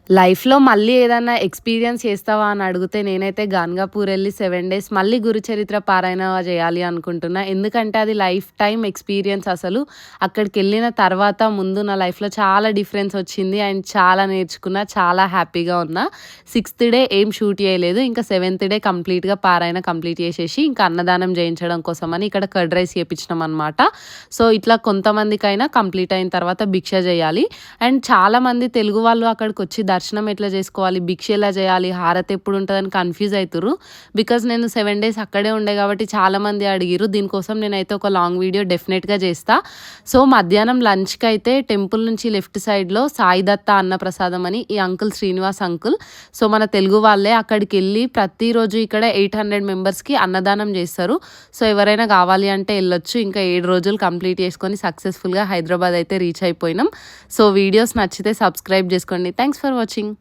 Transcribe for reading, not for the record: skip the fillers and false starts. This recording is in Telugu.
లైఫ్‌లో మళ్ళీ ఏదన్నా ఎక్స్‌పీరియన్స్ చేస్తావా అని అడిగితే నేనైతే గాన్గాపూర్ ఎళ్లి 7 డేస్ మళ్ళీ గురుచరిత్ర పారాయణ చేయాలి అనుకుంటున్నా. ఎందుకంటే అది లైఫ్ టైమ్ ఎక్స్‌పీరియన్స్ అసలు. అక్కడికెళ్ళిన తర్వాత ముందు నా లైఫ్‌లో చాలా డిఫరెన్స్ వచ్చింది. అండ్ చాలా నేర్చుకున్నా. చాలా హ్యాపీగా ఉన్నా. సిక్స్త్ డే ఏం షూట్ చేయలేదు. ఇంకా సెవెంత్ డే కంప్లీట్‌గా పారాయణ కంప్లీట్ చేసేసి ఇంకా అన్నదానం చేయించడం కోసమని ఇక్కడ కర్డ్ రైస్ చేపించినామనమాట. సో, ఇట్లా కొంతమందికైనా కంప్లీట్ అయిన తర్వాత భిక్ష చేయాలి. అండ్ చాలామంది తెలుగు వాళ్ళు అక్కడికొచ్చి దర్శనం ఎట్లా చేసుకోవాలి, భిక్ష ఎలా చేయాలి, హారతి ఎప్పుడు ఉంటదని కన్‌ఫ్యూజ్ అయితుర్రు. బికాజ్ నేను 7 డేస్ అక్కడే ఉండే కాబట్టి చాలామంది అడిగిర్రు. దీనికోసం నేనైతే ఒక లాంగ్ వీడియో డెఫినెట్‌గా చేస్తా. సో, మధ్యాహ్నం లంచ్‌కైతే టెంపుల్ నుంచి లెఫ్ట్ సైడ్‌లో సాయి దత్త అన్నప్రసాదం అని ఈ అంకుల్ శ్రీనివాస్ అంకుల్. సో, మన తెలుగు వాళ్ళే. అక్కడికెళ్ళి ప్రతిరోజు ఇక్కడ 800 మెంబర్స్‌కి అన్నదానం చేస్తారు. సో, ఎవరైనా కావాలి అంటే ఎళ్ళొచ్చు. ఇంకా 7 రోజులు కంప్లీట్ చేసుకొని సక్సెస్‌ఫుల్‌గా హైదరాబాద్ అయితే రీచ్ అయిపోయినాం. సో, వీడియోస్ నచ్చితే సబ్స్క్రైబ్ చేసుకోండి. Thanks for watching.